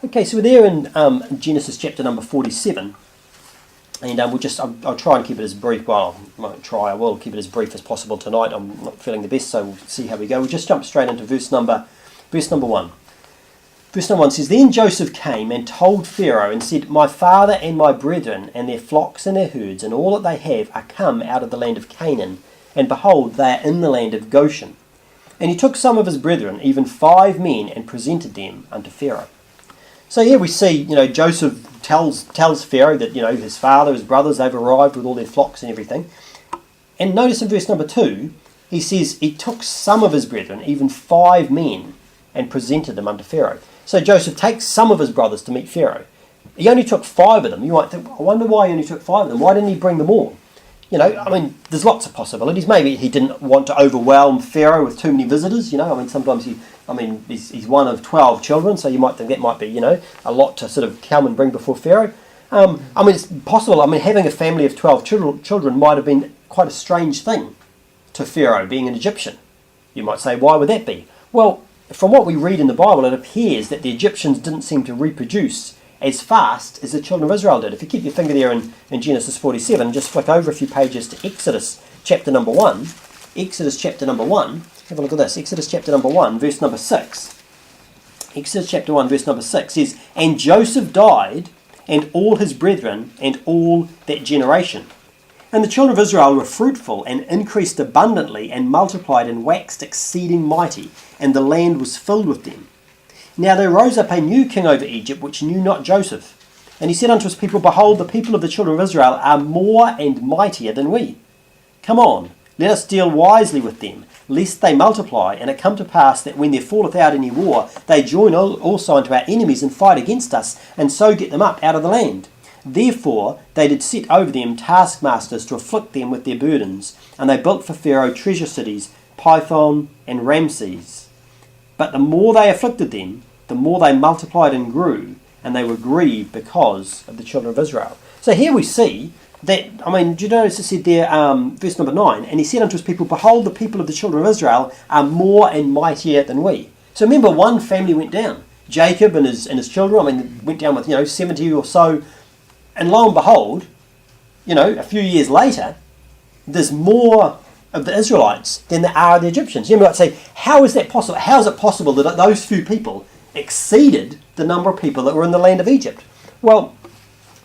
Okay, so we're there in Genesis chapter number 47, and I'll try and keep it as brief. Well, I will keep it as brief as possible tonight. I'm not feeling the best, so we'll see how we go. We'll just jump straight into verse number 1. Verse number 1 says, Then Joseph came and told Pharaoh and said, My father and my brethren and their flocks and their herds and all that they have are come out of the land of Canaan, and behold, they are in the land of Goshen. And he took some of his brethren, even 5 men, and presented them unto Pharaoh. So here we see, Joseph tells Pharaoh that, his father, his brothers, they've arrived with all their flocks and everything. And notice in verse number 2, he says, he took some of his brethren, even 5 men, and presented them unto Pharaoh. So Joseph takes some of his brothers to meet Pharaoh. He only took 5 of them. You might think, I wonder why he only took 5 of them. Why didn't he bring them all? There's lots of possibilities. Maybe he didn't want to overwhelm Pharaoh with too many visitors. Sometimes he's one of 12 children, so you might think that might be, a lot to sort of come and bring before Pharaoh. It's possible. Having a family of 12 children might have been quite a strange thing to Pharaoh, being an Egyptian. You might say, why would that be? Well, from what we read in the Bible, it appears that the Egyptians didn't seem to reproduce as fast as the children of Israel did. If you keep your finger there in Genesis 47, just flick over a few pages to Exodus chapter number 1. Exodus chapter number 1. Have a look at this. Exodus chapter number 1, verse number 6. Exodus chapter 1, verse number 6 says, And Joseph died, and all his brethren, and all that generation. And the children of Israel were fruitful, and increased abundantly, and multiplied, and waxed exceeding mighty, and the land was filled with them. Now there rose up a new king over Egypt, which knew not Joseph. And he said unto his people, Behold, the people of the children of Israel are more and mightier than we. Come on, let us deal wisely with them, lest they multiply, and it come to pass that when there falleth out any war, they join also unto our enemies and fight against us, and so get them up out of the land. Therefore they did set over them taskmasters to afflict them with their burdens, and they built for Pharaoh treasure cities, Pithom and Ramses. But the more they afflicted them, the more they multiplied and grew, and they were grieved because of the children of Israel. So here we see that, do you notice it said there, verse number 9, And he said unto his people, Behold, the people of the children of Israel are more and mightier than we. So remember, one family went down. Jacob and his children, went down with, 70 or so. And lo and behold, a few years later, there's more of the Israelites than there are the Egyptians. You might say, how is that possible? How is it possible that those few people exceeded the number of people that were in the land of Egypt? Well,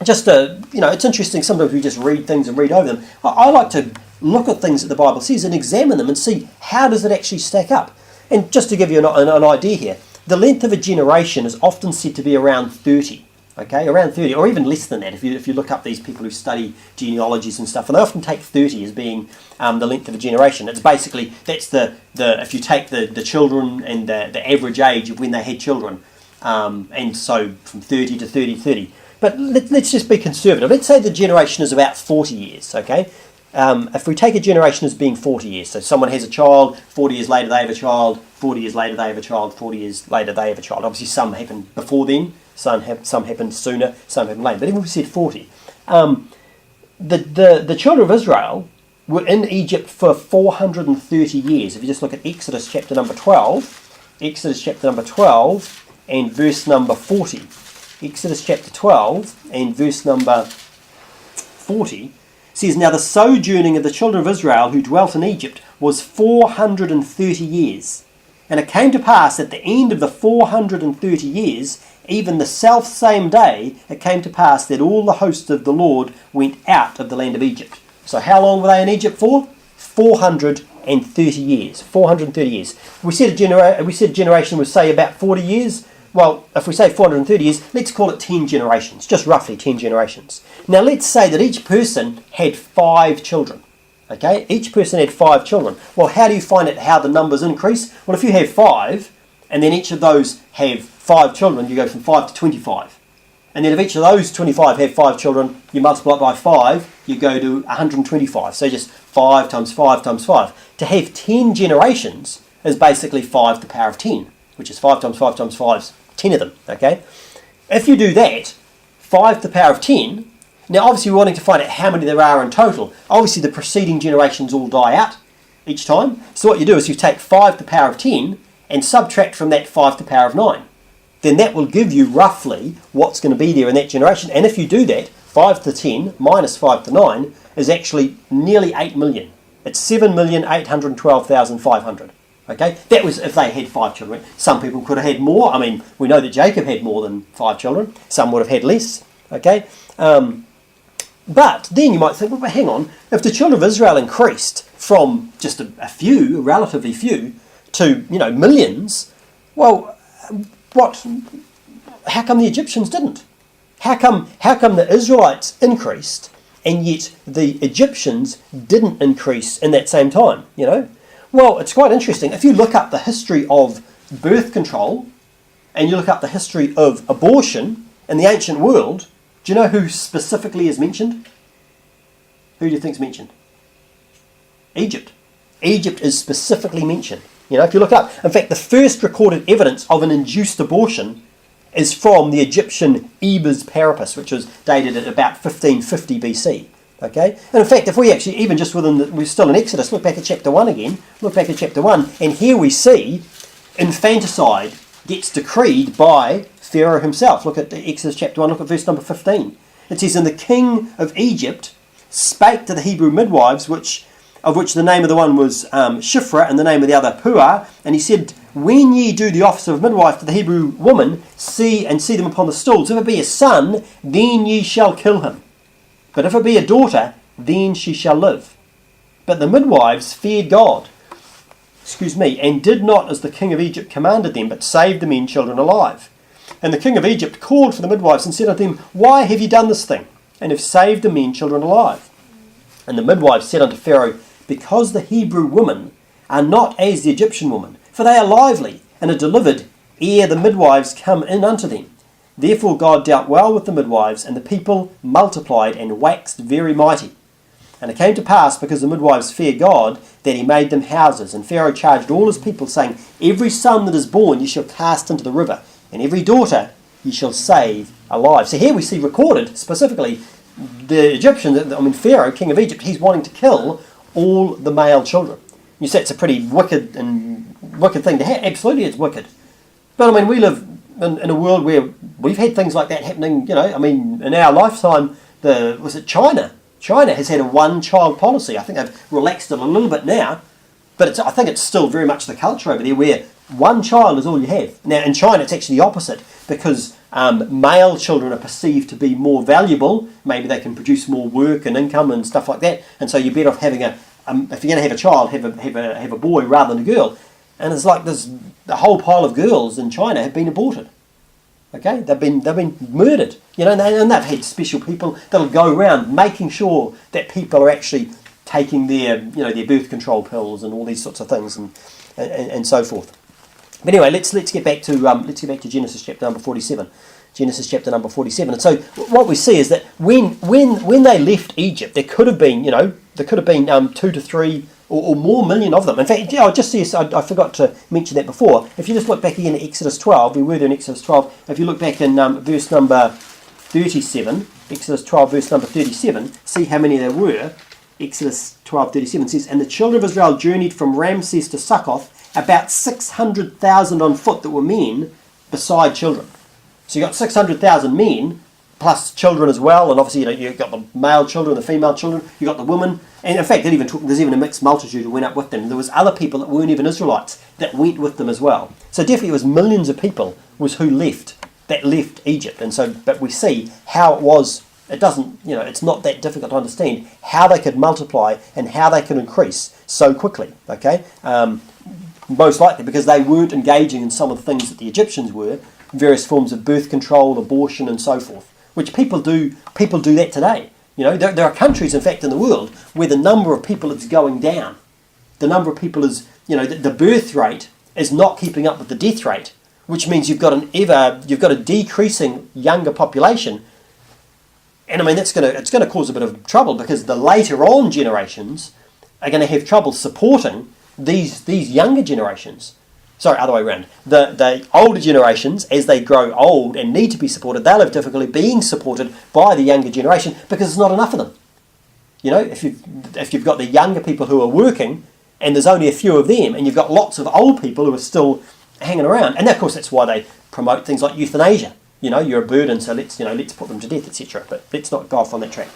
it's interesting. Sometimes we just read things and read over them. I like to look at things that the Bible says and examine them and see how does it actually stack up. And just to give you an idea here, the length of a generation is often said to be around 30. Okay, around 30, or even less than that. If you look up these people who study genealogies and stuff, and they often take 30 as being the length of a generation. It's basically, that's the if you take the children and the average age of when they had children, and so from 30 to 30. But let's just be conservative. Let's say the generation is about 40 years. Okay, if we take a generation as being 40 years, so someone has a child, 40 years later they have a child, 40 years later they have a child, 40 years later they have a child. Obviously some happen before then. Some happened sooner, some happened later. But even if we said 40, the children of Israel were in Egypt for 430 years. If you just look at Exodus chapter number 12, and verse number 40. Exodus chapter 12 and verse number 40 says, Now the sojourning of the children of Israel who dwelt in Egypt was 430 years. And it came to pass at the end of the 430 years, even the self-same day, it came to pass that all the hosts of the Lord went out of the land of Egypt. So how long were they in Egypt for? 430 years. 430 years. We said a generation would say about 40 years. Well, if we say 430 years, let's call it 10 generations, just roughly 10 generations. Now let's say that each person had 5 children. Okay, each person had 5 children. Well, how do you find out how the numbers increase? Well, if you have 5, and then each of those have 5 children, you go from 5 to 25. And then if each of those 25 have 5 children, you multiply it by 5, you go to 125. So just 5 times 5 times 5. To have 10 generations is basically 5 to the power of 10, which is 5 times 5 times 5 is 10 of them. Okay, if you do that, 5 to the power of 10. Now, obviously, we're wanting to find out how many there are in total. Obviously, the preceding generations all die out each time. So what you do is you take 5 to the power of 10 and subtract from that 5 to the power of 9. then that will give you roughly what's going to be there in that generation. And if you do that, 5 to 10 minus 5 to 9 is actually nearly 8 million. It's 7,812,500. Okay, that was if they had 5 children. Some people could have had more. I mean, we know that Jacob had more than 5 children. Some would have had less. Okay, but then you might think, well, but hang on. If the children of Israel increased from just a few, relatively few, to millions, well, how come the Egyptians didn't? How come the Israelites increased and yet the Egyptians didn't increase in that same time? Well, it's quite interesting. If you look up the history of birth control and you look up the history of abortion in the ancient world, do you know who specifically is mentioned? Who do you think is mentioned? Egypt. Egypt is specifically mentioned. If you look up, in fact, the first recorded evidence of an induced abortion is from the Egyptian Ebers Parapus, which was dated at about 1550 BC. Okay, and in fact, if we actually, even just we're still in Exodus, look back at chapter 1 again, and here we see infanticide gets decreed by Pharaoh himself. Look at Exodus chapter 1, look at verse number 15. It says, "And the king of Egypt spake to the Hebrew midwives, of which the name of the one was Shiphrah, and the name of the other Puah, and he said, When ye do the office of midwife to the Hebrew woman, see them upon the stools. If it be a son, then ye shall kill him. But if it be a daughter, then she shall live. But the midwives feared God, and did not as the king of Egypt commanded them, but saved the men children alive. And the king of Egypt called for the midwives and said unto them, Why have ye done this thing, and have saved the men children alive? And the midwives said unto Pharaoh, Because the Hebrew women are not as the Egyptian woman, for they are lively, and are delivered ere the midwives come in unto them. Therefore God dealt well with the midwives, and the people multiplied and waxed very mighty. And it came to pass, because the midwives feared God, that he made them houses. And Pharaoh charged all his people, saying, Every son that is born ye shall cast into the river, and every daughter ye shall save alive. So here we see recorded, specifically, the Egyptians, Pharaoh, king of Egypt, he's wanting to kill all the male children. You say it's a pretty wicked thing to have. Absolutely, it's wicked. But we live in a world where we've had things like that happening. In our lifetime, China? China has had a one-child policy. I think they've relaxed it a little bit now, but I think it's still very much the culture over there where one child is all you have. Now, in China, it's actually the opposite, because male children are perceived to be more valuable. Maybe they can produce more work and income and stuff like that, and so you're better off having if you're going to have a child, have a boy rather than a girl. And it's like the whole pile of girls in China have been aborted. Okay, they've been murdered. And they've had special people that'll go around making sure that people are actually taking their birth control pills and all these sorts of things and so forth. But anyway, let's get back to Genesis chapter number 47. Genesis chapter number 47. And so what we see is that when they left Egypt, there could have been 2 to 3 or more million of them. In fact, just see, I forgot to mention that before. If you just look back again at Exodus 12, we were there in Exodus 12. If you look back in verse number 37, Exodus 12, verse number 37, see how many there were. Exodus 12:37 says, And the children of Israel journeyed from Ramses to Succoth, about 600,000 on foot that were men, beside children. So you got 600,000 men, plus children as well, and obviously you've got the male children, the female children, you've got the women, and in fact there's even a mixed multitude who went up with them. There was other people that weren't even Israelites that went with them as well. So definitely it was millions of people who left Egypt. And so, but we see how it was. It doesn't, it's not that difficult to understand how they could multiply and how they could increase so quickly. Okay, most likely because they weren't engaging in some of the things that the Egyptians were, various forms of birth control, abortion, and so forth, which people do that today. There are countries, in fact, in the world where the number of people is going down. The number of people is, the birth rate is not keeping up with the death rate, which means you've got a decreasing younger population. And it's going to cause a bit of trouble because the later on generations are going to have trouble supporting these younger generations. Sorry, other way around. The older generations, as they grow old and need to be supported, they'll have difficulty being supported by the younger generation because there's not enough of them. If you've got the younger people who are working and there's only a few of them, and you've got lots of old people who are still hanging around. And of course that's why they promote things like euthanasia. You're a burden, so let's put them to death, etc. But let's not go off on that track.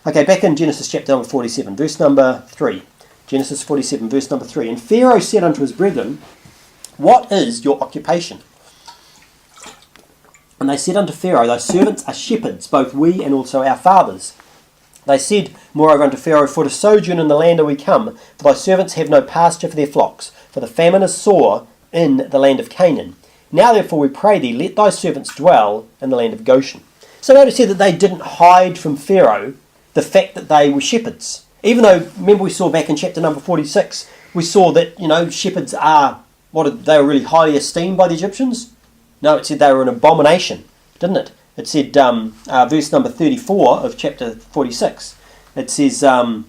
Okay, back in Genesis chapter number 47, verse number 3. Genesis 47, verse number 3. And Pharaoh said unto his brethren, what is your occupation? And they said unto Pharaoh, thy servants are shepherds, both we and also our fathers. They said, moreover, unto Pharaoh, for to sojourn in the land are we come, for thy servants have no pasture for their flocks, for the famine is sore in the land of Canaan. Now therefore we pray thee, let thy servants dwell in the land of Goshen. So notice here that they didn't hide from Pharaoh the fact that they were shepherds. Even though, remember we saw back in chapter number 46, we saw that, shepherds they were really highly esteemed by the Egyptians. No, it said they were an abomination, didn't it? It said, verse number 34 of chapter 46, it says that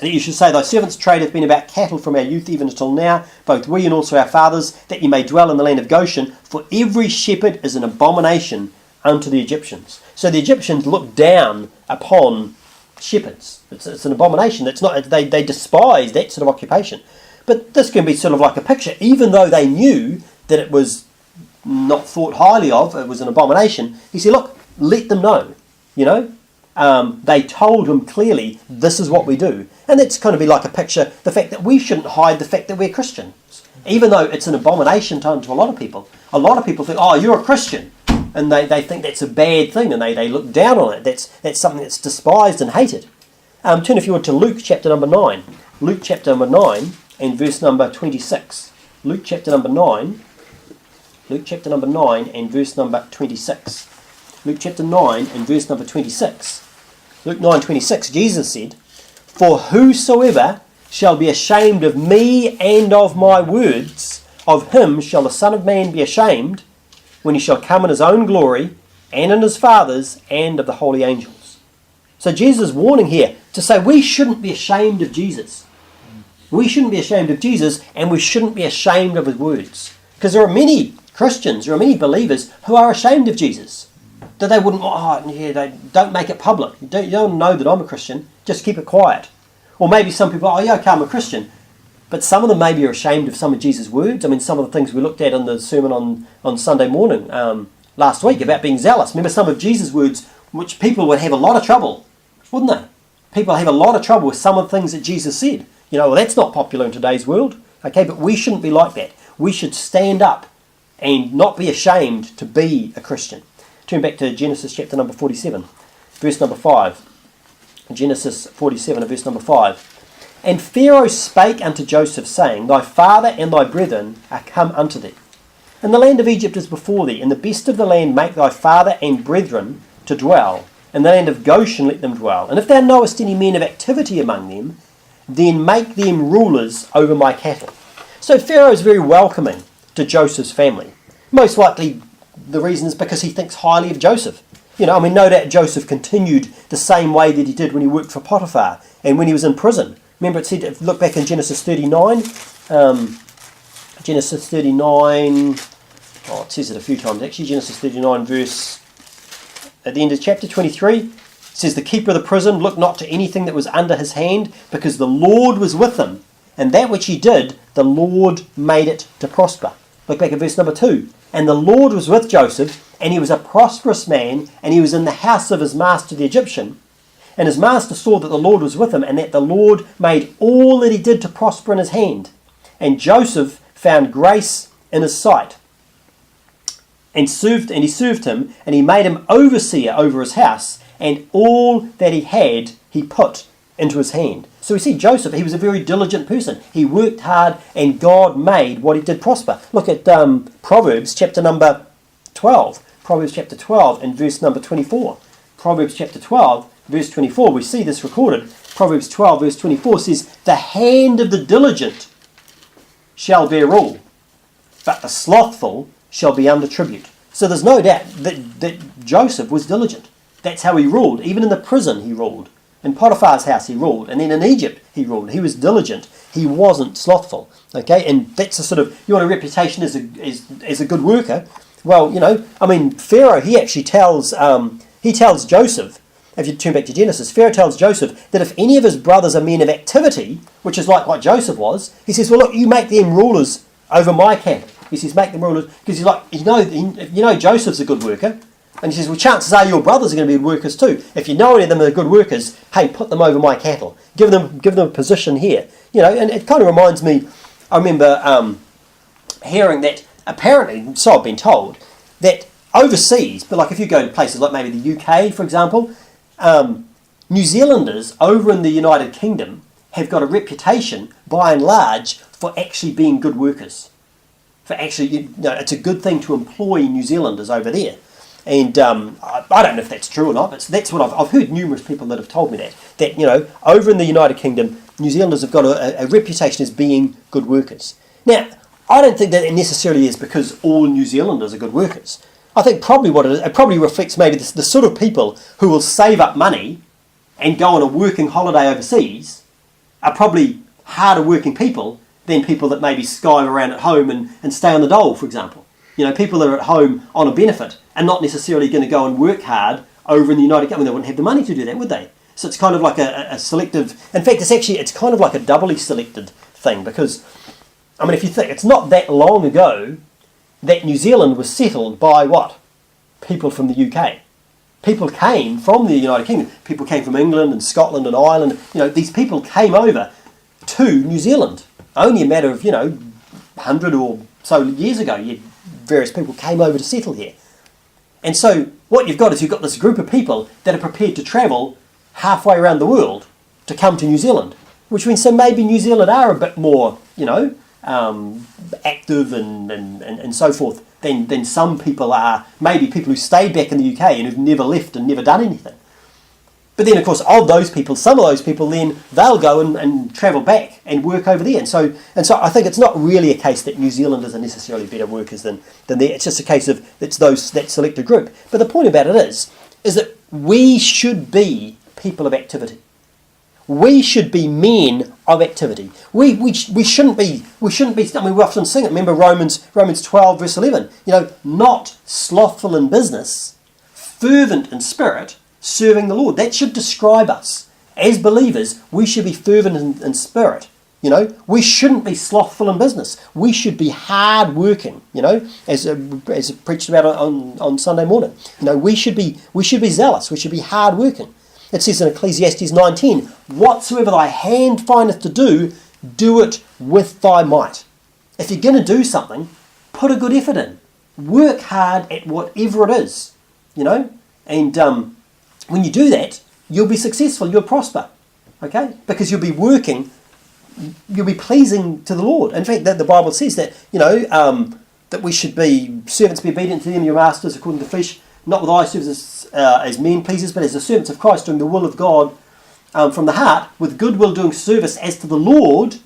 you should say, thy servants' trade hath been about cattle from our youth even until now, both we and also our fathers, that ye may dwell in the land of Goshen, for every shepherd is an abomination unto the Egyptians. So the Egyptians looked down upon shepherds. It's an abomination. It's not. They despise that sort of occupation. But this can be sort of like a picture, even though they knew that it was not thought highly of, it was an abomination. He said, look, let them know, They told him clearly, this is what we do. And that's going to be like a picture, the fact that we shouldn't hide the fact that we're Christians. Even though it's an abomination to a lot of people. A lot of people think, oh, you're a Christian. And they think that's a bad thing, and they look down on it. That's something that's despised and hated. Turn, if you would, to Luke chapter number 9. Luke chapter number 9 and verse number 26. Luke chapter number 9. Luke chapter number 9 and verse number 26. Luke chapter 9 and verse number 26. Luke 9:26, Jesus said, for whosoever shall be ashamed of me and of my words, of him shall the Son of Man be ashamed, when he shall come in his own glory, and in his Father's, and of the holy angels. So Jesus is warning here to say we shouldn't be ashamed of Jesus. We shouldn't be ashamed of Jesus, and we shouldn't be ashamed of his words. Because there are many Christians, there are many believers who are ashamed of Jesus. That they wouldn't, they don't make it public. You don't know that I'm a Christian, just keep it quiet. Or maybe some people, okay, I'm a Christian. But some of them maybe are ashamed of some of Jesus' words. I mean, some of the things we looked at in the sermon on Sunday morning last week about being zealous. Remember some of Jesus' words, which people would have a lot of trouble, wouldn't they? People have a lot of trouble with some of the things that Jesus said. That's not popular in today's world. Okay, but we shouldn't be like that. We should stand up and not be ashamed to be a Christian. Turn back to Genesis chapter number 47, verse number 5. Genesis 47, verse number 5. And Pharaoh spake unto Joseph, saying, thy father and thy brethren are come unto thee. And the land of Egypt is before thee. In the best of the land make thy father and brethren to dwell. In the land of Goshen let them dwell. And if thou knowest any men of activity among them, then make them rulers over my cattle. So Pharaoh is very welcoming to Joseph's family. Most likely the reason is because he thinks highly of Joseph. No doubt Joseph continued the same way that he did when he worked for Potiphar and when he was in prison. Remember it said, if you look back in Genesis 39, Genesis 39, it says it a few times actually, Genesis 39 verse, at the end of chapter 23, it says, the keeper of the prison looked not to anything that was under his hand, because the Lord was with him, and that which he did, the Lord made it to prosper. Look back at verse number 2. And the Lord was with Joseph, and he was a prosperous man, and he was in the house of his master the Egyptian. And his master saw that the Lord was with him, and that the Lord made all that he did to prosper in his hand. And Joseph found grace in his sight, and he served him, and he made him overseer over his house, and all that he had he put into his hand. So we see Joseph, he was a very diligent person. He worked hard, and God made what he did prosper. Look at Proverbs chapter number 12. Proverbs chapter 12 and verse number 24. Proverbs chapter 12, verse 24. We see this recorded. Proverbs 12, verse 24 says, the hand of the diligent shall bear rule, but the slothful shall be under tribute. So there's no doubt that Joseph was diligent. That's how he ruled. Even in the prison he ruled. In Potiphar's house he ruled. And then in Egypt he ruled. He was diligent. He wasn't slothful. Okay, and that's a sort of, you want a reputation as a good worker. Well, Pharaoh, he actually tells Joseph, if you turn back to Genesis, Pharaoh tells Joseph that if any of his brothers are men of activity, which is like what Joseph was, he says, well, look, you make them rulers over my cattle. He says, make them rulers, because he's like, you know Joseph's a good worker. And he says, well, chances are your brothers are going to be good workers too. If you know any of them are good workers, hey, put them over my cattle. Give them a position here. You know, and it kind of reminds me, I remember hearing that apparently, so I've been told, that overseas, but like if you go to places like maybe the UK, for example, New Zealanders over in the United Kingdom have got a reputation, by and large, for actually being good workers. For actually, you know, it's a good thing to employ New Zealanders over there. And I don't know if that's true or not, but that's what I've heard numerous people that have told me that, you know, over in the United Kingdom, New Zealanders have got a reputation as being good workers. Now, I don't think that it necessarily is because all New Zealanders are good workers. I think probably what it probably reflects maybe the sort of people who will save up money and go on a working holiday overseas are probably harder working people than people that maybe skive around at home and stay on the dole, for example. You know, people that are at home on a benefit are not necessarily going to go and work hard over in the United Kingdom. They wouldn't have the money to do that, would they? So it's kind of like a selective... In fact, it's kind of like a doubly selected thing because, I mean, if you think, it's not that long ago that New Zealand was settled by what? People from the UK. People came from the United Kingdom. People came from England and Scotland and Ireland. You know, these people came over to New Zealand. Only a matter of, 100 or so years ago, various people came over to settle here. And so what you've got is you've got this group of people that are prepared to travel halfway around the world to come to New Zealand, which means so maybe New Zealand are a bit more, active and so forth than some people are, maybe people who stayed back in the UK and who've never left and never done anything. But then, of course, of those people, some of those people then, they'll go and travel back and work over there. And so I think it's not really a case that New Zealanders are necessarily better workers than there. It's just a case of it's that selected group. But the point about it is that we should be people of activity. We should be men of activity. We shouldn't be. I mean, we often sing it. Remember Romans 12 verse 11. Not slothful in business, fervent in spirit, serving the Lord. That should describe us as believers. We should be fervent in spirit. We shouldn't be slothful in business. We should be hard working. As preached about on Sunday morning. We should be zealous. We should be hard working. It says in Ecclesiastes 9:10, whatsoever thy hand findeth to do, do it with thy might. If you're going to do something, put a good effort in. Work hard at whatever it is. And when you do that, you'll be successful, you'll prosper, okay? Because you'll be working, you'll be pleasing to the Lord. In fact, the Bible says that, that we should be, servants be obedient to them, your masters, according to the flesh, not with eye service as men pleasers, but as the servants of Christ, doing the will of God from the heart, with goodwill doing service as to the Lord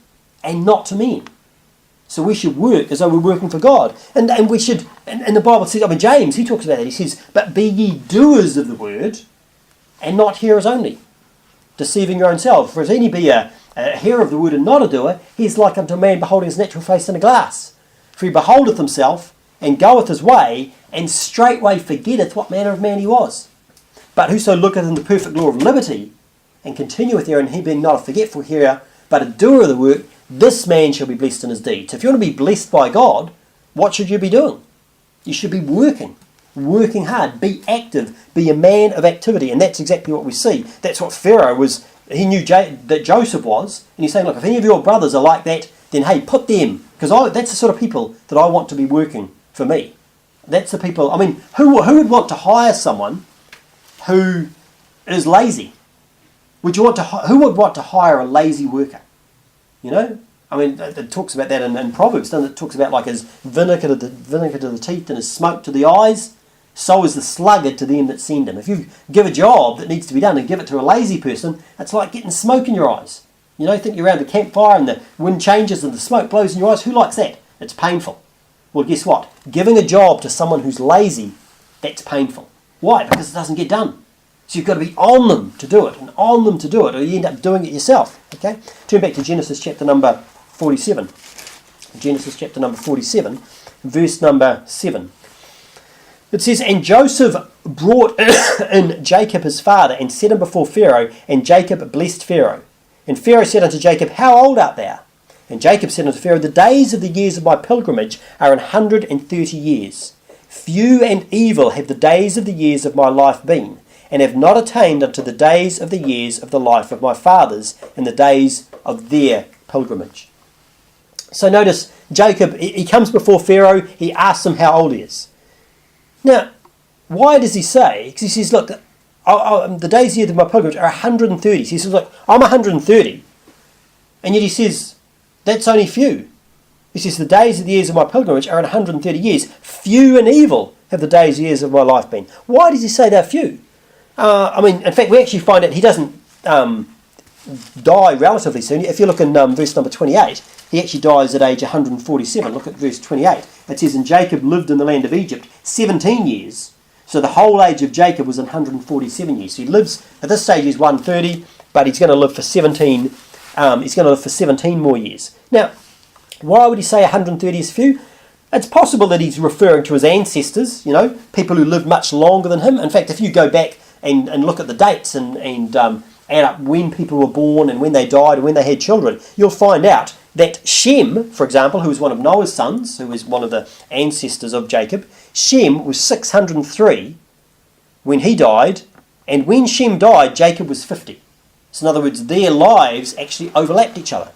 and not to men. So we should work as though we're working for God. And we should, and the Bible says, James, he talks about that, he says, but be ye doers of the word, and not hearers only, deceiving your own selves. For if any be a hearer of the word and not a doer, he is like unto a man beholding his natural face in a glass. For he beholdeth himself, and goeth his way, and straightway forgetteth what manner of man he was. But whoso looketh in the perfect law of liberty, and continueth therein, he being not a forgetful hearer, but a doer of the work, this man shall be blessed in his deeds. So if you want to be blessed by God, what should you be doing? You should be working hard, be active, be a man of activity. And that's exactly what we see. That's what Pharaoh was. He knew that Joseph was, and he's saying, look, if any of your brothers are like that, then hey, put them, because that's the sort of people that I want to be working for me. That's the people, who would want to hire someone who is lazy? Who would want to hire a lazy worker? It talks about that in Proverbs, doesn't it? It talks about like as vinegar to the teeth and as smoke to the eyes, so is the sluggard to them that send him. If you give a job that needs to be done and give it to a lazy person, it's like getting smoke in your eyes. Think you're around the campfire and the wind changes and the smoke blows in your eyes. Who likes that? It's painful. Well, guess what? Giving a job to someone who's lazy, that's painful. Why? Because it doesn't get done. So you've got to be on them to do it, or you end up doing it yourself. Okay? Turn back to Genesis chapter number 47. Genesis chapter number 47, verse number 7. It says, and Joseph brought in Jacob his father, and set him before Pharaoh, and Jacob blessed Pharaoh. And Pharaoh said unto Jacob, how old art thou? And Jacob said unto Pharaoh, the days of the years of my pilgrimage are 130 years. Few and evil have the days of the years of my life been, and have not attained unto the days of the years of the life of my fathers, and the days of their pilgrimage. So notice, Jacob, he comes before Pharaoh, he asks him how old he is. Now, why does he say? Because he says, look, the days of the year of my pilgrimage are 130. So he says, look, I'm 130. And yet he says, that's only few. He says, the days of the years of my pilgrimage are 130 years. Few and evil have the days and years of my life been. Why does he say they're few? In fact, we actually find that he doesn't die relatively soon. If you look in verse number 28, he actually dies at age 147. Look at verse 28. It says, and Jacob lived in the land of Egypt 17 years. So the whole age of Jacob was 147 years. So he lives, at this stage he's 130, but he's going to live for 17. He's going to live for 17 more years. Now, why would he say 130 is few? It's possible that he's referring to his ancestors, people who lived much longer than him. In fact, if you go back and look at the dates and add up when people were born and when they died and when they had children, you'll find out that Shem, for example, who was one of Noah's sons, who was one of the ancestors of Jacob, Shem was 603 when he died, and when Shem died, Jacob was 50. So in other words, their lives actually overlapped each other.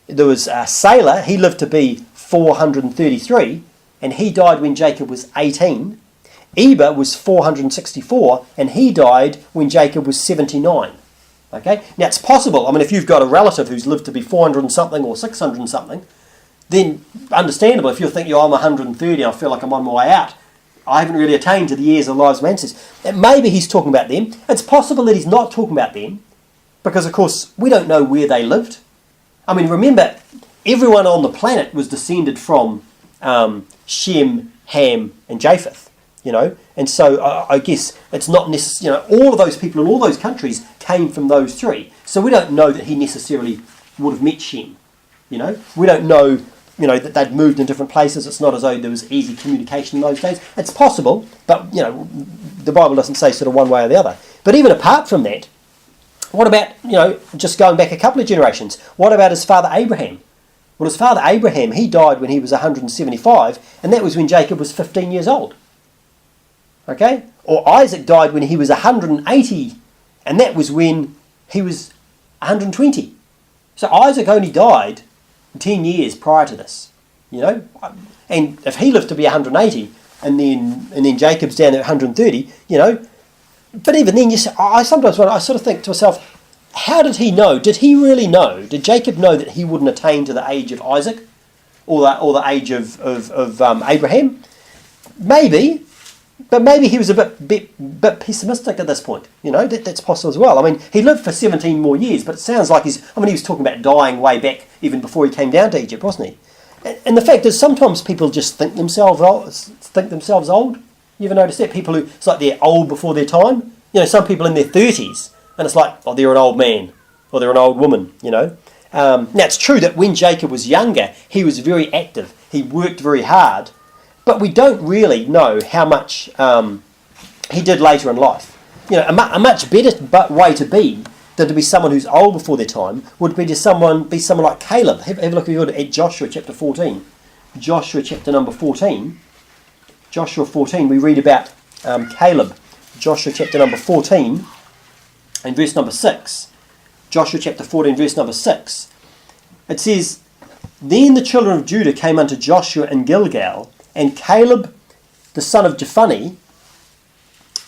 There was Salah, he lived to be 433, and he died when Jacob was 18. Eber was 464, and he died when Jacob was 79. Okay? Now it's possible, if you've got a relative who's lived to be 400 and something or 600 and something, then understandable, if you think, I'm 130, I feel like I'm on my way out, I haven't really attained to the years of lives of my ancestors. And maybe he's talking about them. It's possible that he's not talking about them, because of course we don't know where they lived. Remember, everyone on the planet was descended from Shem, Ham, and Japheth. And so I guess it's not necessarily, all of those people in all those countries came from those three. So we don't know that he necessarily would have met Shem. We don't know, that they'd moved in different places. It's not as though there was easy communication in those days. It's possible, but, the Bible doesn't say sort of one way or the other. But even apart from that, what about, just going back a couple of generations, what about his father Abraham? Well, his father Abraham, he died when he was 175, and that was when Jacob was 15 years old. Okay? Or Isaac died when he was 180, and that was when he was 120. So Isaac only died 10 years prior to this. And if he lived to be 180, and then Jacob's down at 130, but even then, I sometimes I sort of think to myself, how did he know? Did he really know? Did Jacob know that he wouldn't attain to the age of Isaac, or the age of Abraham? Maybe. But maybe he was a bit pessimistic at this point. That's possible as well. He lived for 17 more years, but it sounds like he was talking about dying way back even before he came down to Egypt, wasn't he? And the fact is, sometimes people just think themselves old. You ever notice that? People who, it's like they're old before their time. Some people in their 30s, and it's like, they're an old man, or they're an old woman, Now, it's true that when Jacob was younger, he was very active. He worked very hard. But we don't really know how much he did later in life. A much better way to be than to be someone who's old before their time would be someone like Caleb. Have a look at Joshua chapter 14. Joshua chapter number 14. Joshua 14, we read about Caleb. Joshua chapter number 14 and verse number 6. Joshua chapter 14, verse number 6. It says, Then the children of Judah came unto Joshua in Gilgal, and Caleb, the son of Jephunneh,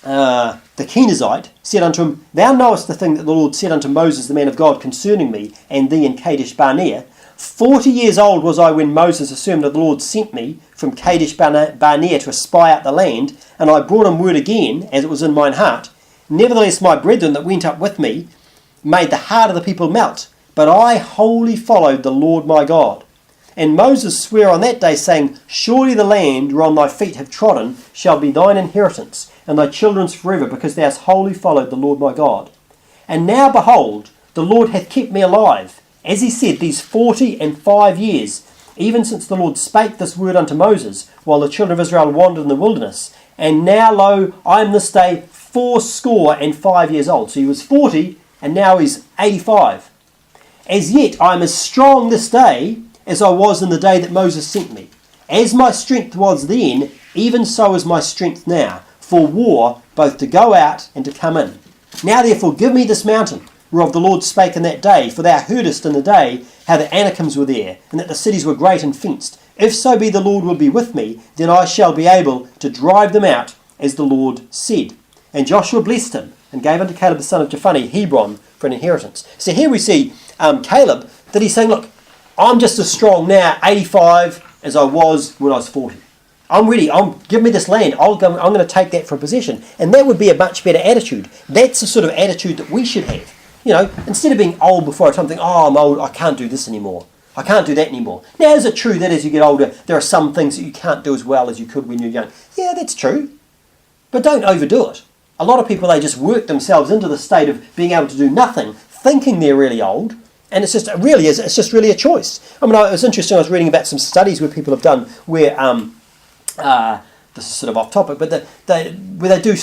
the Kenizzite, said unto him, Thou knowest the thing that the Lord said unto Moses, the man of God, concerning me and thee in Kadesh Barnea. 40 years old was I when Moses assumed that the Lord sent me from Kadesh Barnea to espy out the land, and I brought him word again, as it was in mine heart. Nevertheless, my brethren that went up with me made the heart of the people melt, but I wholly followed the Lord my God. And Moses sware on that day, saying, Surely the land whereon thy feet have trodden shall be thine inheritance, and thy children's forever, because thou hast wholly followed the Lord my God. And now, behold, the Lord hath kept me alive, as he said, these 45 years, even since the Lord spake this word unto Moses, while the children of Israel wandered in the wilderness. And now, lo, I am this day 85 years old. So he was 40, and now he's 85. As yet I am as strong this day as I was in the day that Moses sent me. As my strength was then, even so is my strength now, for war, both to go out and to come in. Now therefore give me this mountain, whereof the Lord spake in that day, for thou heardest in the day how the Anakims were there, and that the cities were great and fenced. If so be the Lord will be with me, then I shall be able to drive them out, as the Lord said. And Joshua blessed him, and gave unto Caleb the son of Jephunneh Hebron for an inheritance. So here we see Caleb, that he's saying, look, I'm just as strong now, 85, as I was when I was 40. I'm ready. Give me this land. I'm going to take that for a possession. And that would be a much better attitude. That's the sort of attitude that we should have. You know, instead of being old before something, I'm old, I can't do this anymore. I can't do that anymore. Now, is it true that as you get older, there are some things that you can't do as well as you could when you're young? Yeah, that's true. But don't overdo it. A lot of people, they just work themselves into the state of being able to do nothing, thinking they're really old. And it's just really a choice. I mean, it was interesting, I was reading about some studies where people have done where, this is sort of off topic, but where they do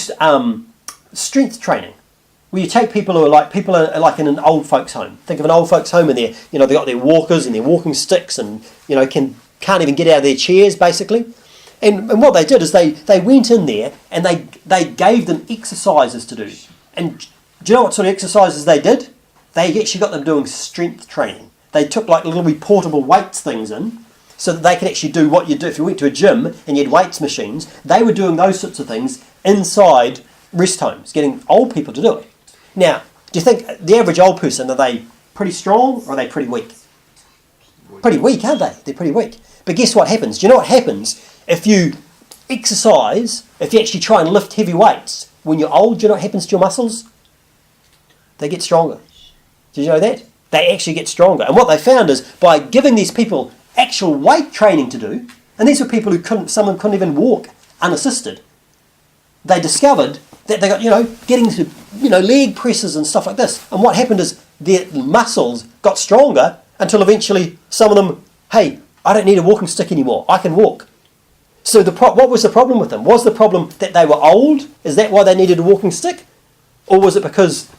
strength training. Where you take people who are like in an old folks home. Think of an old folks home and they've got their walkers and their walking sticks and, can't even get out of their chairs basically. And what they did is they went in there and they gave them exercises to do. And do you know what sort of exercises they did? They actually got them doing strength training. They took like little wee portable weights things in so that they could actually do what you do. If you went to a gym and you had weights machines, they were doing those sorts of things inside rest homes, getting old people to do it. Now, do you think the average old person, are they pretty strong or are they pretty weak? Pretty weak, aren't they? They're pretty weak. But guess what happens? Do you know what happens if you exercise, if you actually try and lift heavy weights? When you're old, do you know what happens to your muscles? They get stronger. Did you know that? They actually get stronger. And what they found is by giving these people actual weight training to do, and these were people who some of them couldn't even walk unassisted, they discovered that they got, getting to, leg presses and stuff like this. And what happened is their muscles got stronger until eventually some of them, hey, I don't need a walking stick anymore. I can walk. So what was the problem with them? Was the problem that they were old? Is that why they needed a walking stick? Or was it because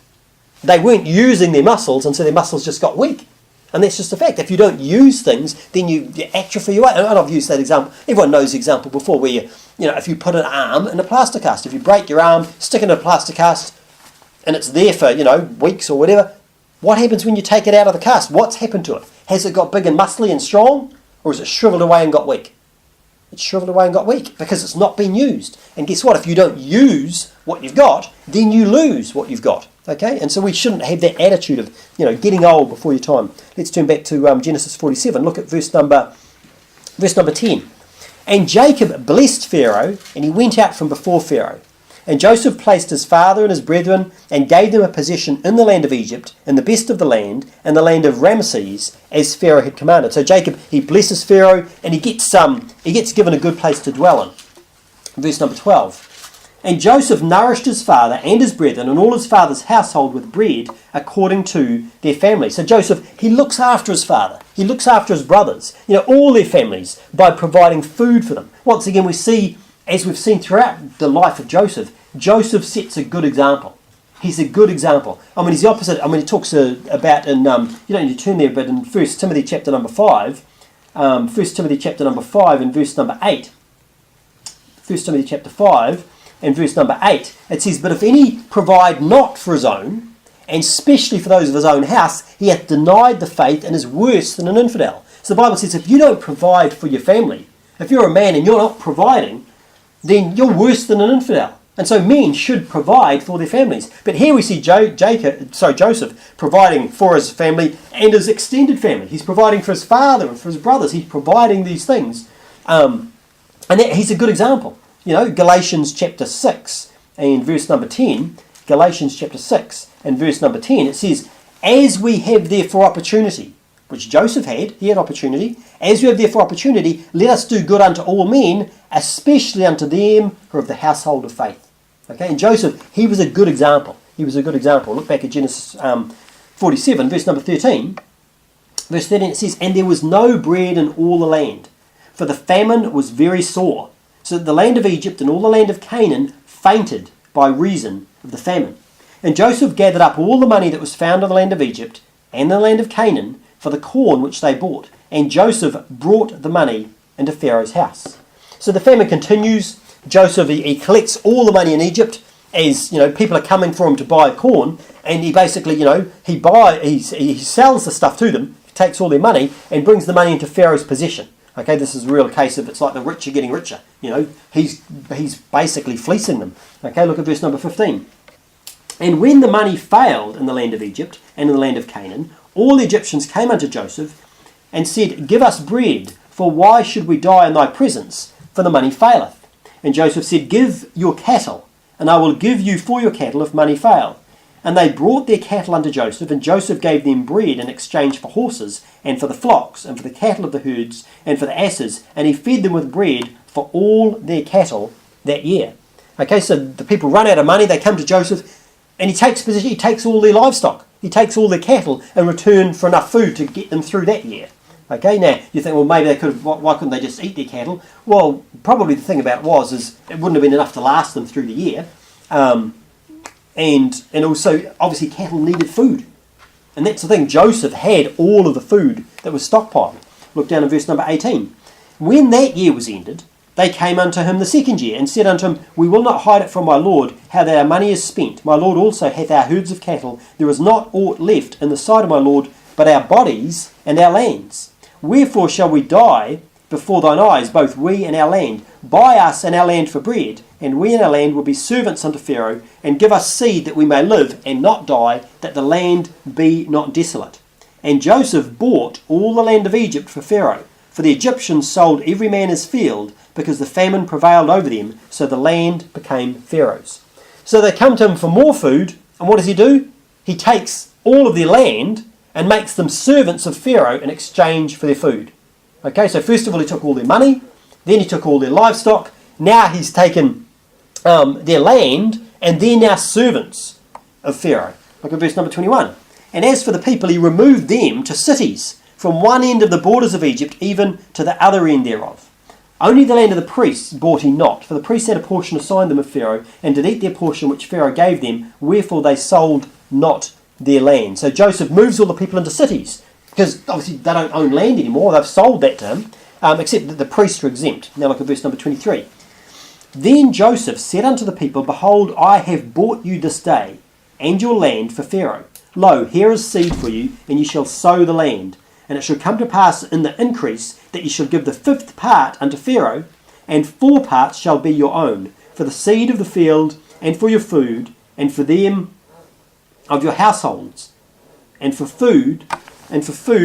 they weren't using their muscles and so their muscles just got weak? And that's just a fact. If you don't use things, then you atrophy away. And I've used that example. Everyone knows the example before where if you put an arm in a plaster cast, if you break your arm, stick it in a plaster cast, and it's there for, weeks or whatever, what happens when you take it out of the cast? What's happened to it? Has it got big and muscly and strong? Or is it shriveled away and got weak? It's shriveled away and got weak because it's not been used. And guess what? If you don't use what you've got, then you lose what you've got. Okay? And so we shouldn't have that attitude of, getting old before your time. Let's turn back to Genesis 47. Look at verse number 10. And Jacob blessed Pharaoh, and he went out from before Pharaoh. And Joseph placed his father and his brethren, and gave them a possession in the land of Egypt, in the best of the land, and the land of Ramesses, as Pharaoh had commanded. So Jacob, he blesses Pharaoh, and he gets given a good place to dwell in. Verse number 12. And Joseph nourished his father and his brethren and all his father's household with bread according to their family. So Joseph, he looks after his father. He looks after his brothers, all their families, by providing food for them. Once again, we see, as we've seen throughout the life of Joseph, Joseph sets a good example. He's a good example. He's the opposite. He talks about in, you don't need to turn there, but in 1 Timothy chapter number 5, 1 Timothy chapter number 5 and verse number 8. 1 Timothy chapter 5 and verse number 8, it says, But if any provide not for his own, and especially for those of his own house, he hath denied the faith and is worse than an infidel. So the Bible says if you don't provide for your family, if you're a man and you're not providing, then you're worse than an infidel. And so men should provide for their families. But here we see Joseph providing for his family and his extended family. He's providing for his father and for his brothers. He's providing these things. He's a good example. Galatians chapter 6 and verse number 10, Galatians chapter 6 and verse number 10, it says, As we have therefore opportunity, which Joseph had, he had opportunity, as we have therefore opportunity, let us do good unto all men, especially unto them who are of the household of faith. Okay, and Joseph, he was a good example. He was a good example. Look back at Genesis 47, verse number 13. Verse 13, it says, And there was no bread in all the land, for the famine was very sore, so that the land of Egypt and all the land of Canaan fainted by reason of the famine. And Joseph gathered up all the money that was found in the land of Egypt, and in the land of Canaan for the corn which they bought. And Joseph brought the money into Pharaoh's house. So the famine continues. Joseph, he collects all the money in Egypt as, people are coming for him to buy corn, and he basically, he sells the stuff to them, takes all their money, and brings the money into Pharaoh's possession. Okay, this is a real case of it's like the rich are getting richer. He's basically fleecing them. Okay, look at verse number 15. And when the money failed in the land of Egypt and in the land of Canaan, all the Egyptians came unto Joseph and said, Give us bread, for why should we die in thy presence? For the money faileth. And Joseph said, Give your cattle, and I will give you for your cattle if money fail. And they brought their cattle unto Joseph, and Joseph gave them bread in exchange for horses, and for the flocks, and for the cattle of the herds, and for the asses, and he fed them with bread for all their cattle that year. Okay, so the people run out of money, they come to Joseph, and he takes possession, he takes all their livestock, he takes all their cattle in return for enough food to get them through that year. Okay, now you think, well, maybe they could have, why couldn't they just eat their cattle? Well, probably the thing about it is it wouldn't have been enough to last them through the year. And also, obviously, cattle needed food. And that's the thing, Joseph had all of the food that was stockpiled. Look down in verse number 18. When that year was ended, they came unto him the second year, and said unto him, We will not hide it from my lord, how that our money is spent. My lord also hath our herds of cattle. There is not aught left in the sight of my lord, but our bodies and our lands. Wherefore shall we die before thine eyes, both we and our land? Buy us and our land for bread, and we and our land will be servants unto Pharaoh, and give us seed that we may live and not die, that the land be not desolate. And Joseph bought all the land of Egypt for Pharaoh, for the Egyptians sold every man his field, because the famine prevailed over them, so the land became Pharaoh's. So they come to him for more food, and what does he do? He takes all of their land and makes them servants of Pharaoh in exchange for their food. Okay, so first of all he took all their money, then he took all their livestock, now he's taken their land, and they're now servants of Pharaoh. Look at verse number 21. And as for the people, he removed them to cities, from one end of the borders of Egypt even to the other end thereof. Only the land of the priests bought he not, for the priests had a portion assigned them of Pharaoh, and did eat their portion which Pharaoh gave them, wherefore they sold not their land. So Joseph moves all the people into cities, because obviously they don't own land anymore, they've sold that to him, except that the priests are exempt. Now look at verse number 23. Then Joseph said unto the people, Behold, I have bought you this day, and your land for Pharaoh. Lo, here is seed for you, and ye shall sow the land. And it shall come to pass in the increase, that ye shall give the fifth part unto Pharaoh, and 4 parts shall be your own, for the seed of the field, and for your food, and for them of your households, and for food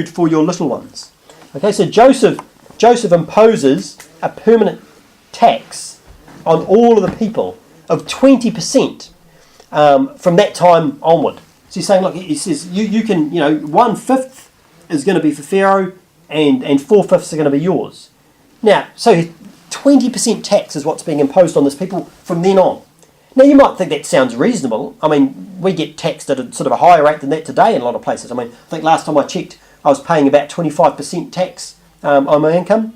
for your little ones. Okay, so Joseph imposes a permanent tax on all of the people of 20% from that time onward. So he's saying, look, he says you can, 1/5 is going to be for Pharaoh, and 4/5 are going to be yours. Now, so 20% tax is what's being imposed on these people from then on. Now, you might think that sounds reasonable. I mean, we get taxed at a sort of a higher rate than that today in a lot of places. I mean, I think last time I checked, I was paying about 25% tax on my income.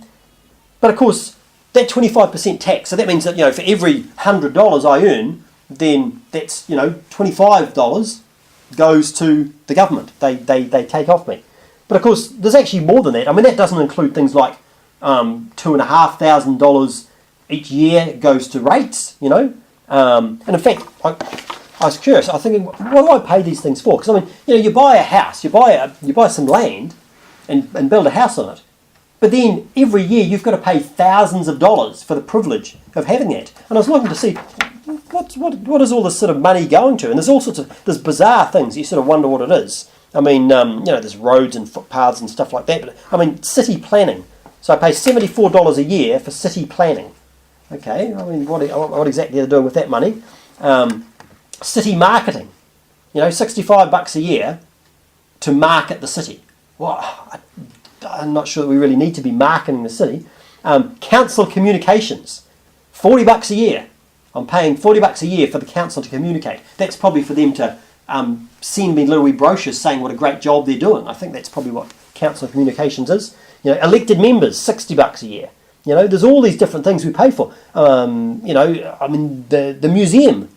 But of course, that 25% tax, so that means that, for every $100 I earn, then that's, $25 goes to the government. They take off me. But of course, there's actually more than that. I mean, that doesn't include things like $2,500 each year goes to rates, And in fact, I was curious. I was thinking, what do I pay these things for? Because I mean, you buy a house, you buy some land, and build a house on it. But then every year you've got to pay thousands of dollars for the privilege of having that. And I was looking to see what is all this sort of money going to? And there's bizarre things. You sort of wonder what it is. I mean, there's roads and footpaths and stuff like that. But I mean, city planning. So I pay $74 a year for city planning. Okay, I mean, what exactly are they doing with that money? City marketing, $65 a year to market the city. Well, I'm not sure that we really need to be marketing the city. Council communications, $40 a year. I'm paying $40 a year for the council to communicate. That's probably for them to send me little wee brochures saying what a great job they're doing. I think that's probably what council communications is. Elected members, $60 a year. There's all these different things we pay for. I mean, the museum.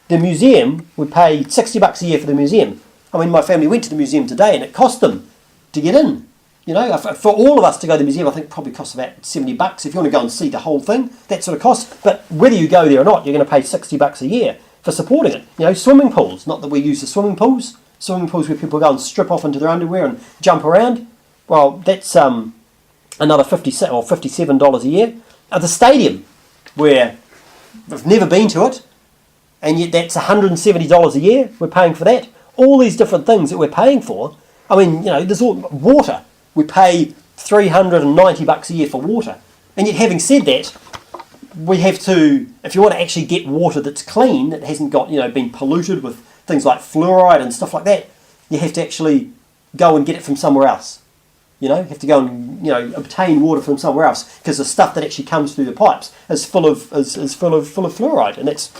The museum, we pay $60 a year for the museum. I mean, my family went to the museum today and it cost them to get in. You know, for all of us to go to the museum, I think it probably costs about $70 if you want to go and see the whole thing. That sort of cost. But whether you go there or not, you're going to pay $60 a year for supporting it. You know, swimming pools. Not that we use the swimming pools. Swimming pools where people go and strip off into their underwear and jump around. Well, that's another $56 or $57 a year. The stadium, where we've never been to it, and yet that's $170 a year. We're paying for that. All these different things that we're paying for. I mean, you know, there's all water. We pay $390 a year for water. And yet, having said that, we have to, if you want to actually get water that's clean, that hasn't got, you know, been polluted with things like fluoride and stuff like that, you have to actually go and get it from somewhere else. You know, you have to go and, you know, obtain water from somewhere else, because the stuff that actually comes through the pipes is full of fluoride, and that's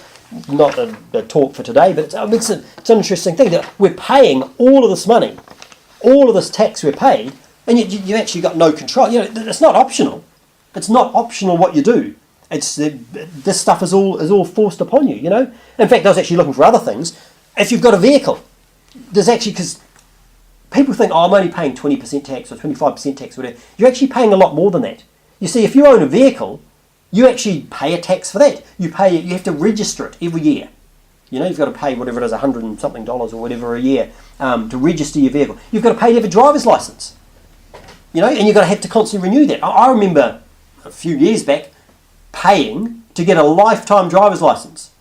not the talk for today. But it's an interesting thing that we're paying all of this money, all of this tax we're paid, and you actually got no control. You know, it's not optional. It's not optional what you do. It's this stuff is all forced upon you. You know. In fact, I was actually looking for other things. If you've got a vehicle, there's actually, because people think, oh, I'm only paying 20% tax or 25% tax, or whatever. You're actually paying a lot more than that. You see, if you own a vehicle, you actually pay a tax for that. You have to register it every year. You know, you've got to pay whatever it is, $100 and something or whatever a year to register your vehicle. You've got to pay to have a driver's license. You know, and you've got to have to constantly renew that. I remember a few years back paying to get a lifetime driver's license.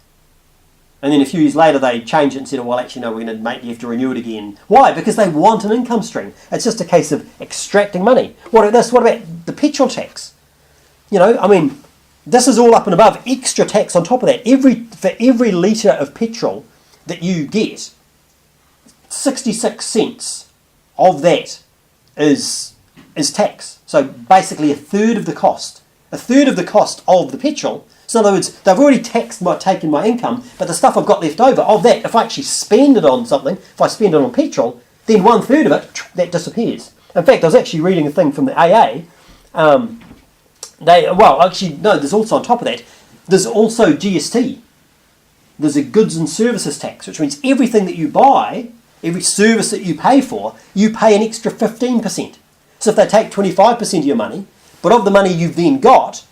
And then a few years later they changed it and said, oh, well, actually, no, we're going to make you have to renew it again. Why? Because they want an income stream. It's just a case of extracting money. What about this? What about the petrol tax? You know, I mean, this is all up and above extra tax on top of that. For every litre of petrol that you get, 66 cents of that is tax. So basically a third of the cost. A third of the cost of the petrol. So in other words, they've already taken my income, but the stuff I've got left over, of that, if I actually spend it on something, if I spend it on petrol, then 1/3 of it, that disappears. In fact, I was actually reading a thing from the AA. There's also on top of that, there's also GST. There's a goods and services tax, which means everything that you buy, every service that you pay for, you pay an extra 15%. So if they take 25% of your money, but of the money you've then got,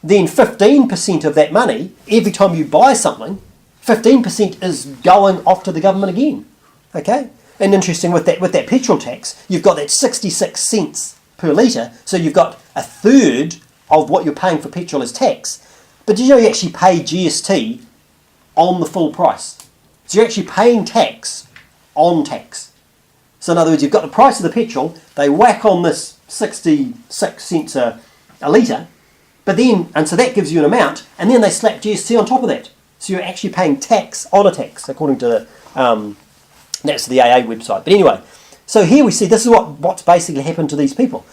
then 15% of that money, every time you buy something, 15% is going off to the government again. Okay? And interesting, with that petrol tax, you've got that 66 cents per litre, so you've got a third of what you're paying for petrol as tax. But did you know you actually pay GST on the full price? So you're actually paying tax on tax. So in other words, you've got the price of the petrol, they whack on this 66 cents a litre, but then, and so that gives you an amount, and then they slap GST on top of that. So you're actually paying tax on a tax, according to that's the AA website. But anyway, so here we see this is what's basically happened to these people.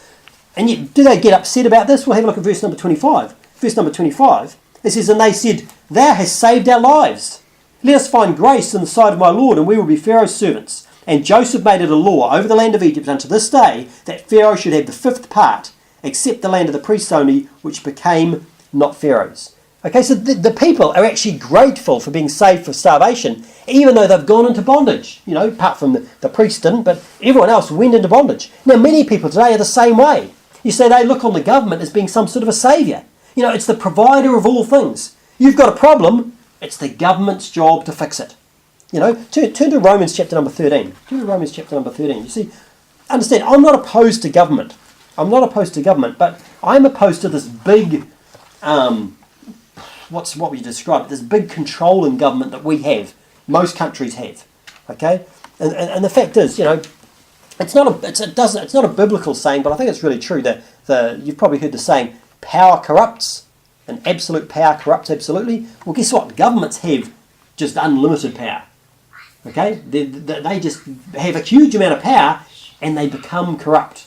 And yet, do they get upset about this? We'll have a look at verse number 25. Verse number 25, it says, and they said, thou hast saved our lives. Let us find grace in the sight of my Lord, and we will be Pharaoh's servants. And Joseph made it a law over the land of Egypt unto this day, that Pharaoh should have the 5th part, except the land of the priests only, which became not Pharaoh's. Okay, so the people are actually grateful for being saved from starvation, even though they've gone into bondage. You know, apart from the priests didn't, but everyone else went into bondage. Now, many people today are the same way. You say they look on the government as being some sort of a saviour. You know, it's the provider of all things. You've got a problem, it's the government's job to fix it. You know, turn to Romans chapter number 13. Turn to Romans chapter number 13. You see, understand, I'm not opposed to government. I'm not opposed to government, but I'm opposed to this big, what would you describe it? This big controlling government that we have. Most countries have. Okay, and the fact is, you know, it's not a biblical saying, but I think it's really true that you've probably heard the saying, power corrupts, and absolute power corrupts absolutely. Well, guess what? Governments have just unlimited power. Okay, they just have a huge amount of power, and they become corrupt.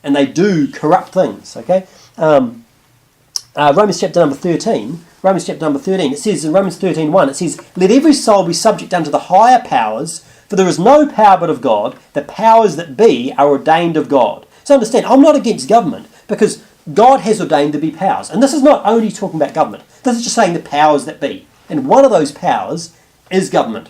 And they do corrupt things, okay? Romans chapter number 13, it says in Romans 13:1, it says, let every soul be subject unto the higher powers, for there is no power but of God. The powers that be are ordained of God. So understand, I'm not against government, because God has ordained there be powers. And this is not only talking about government. This is just saying the powers that be. And one of those powers is government.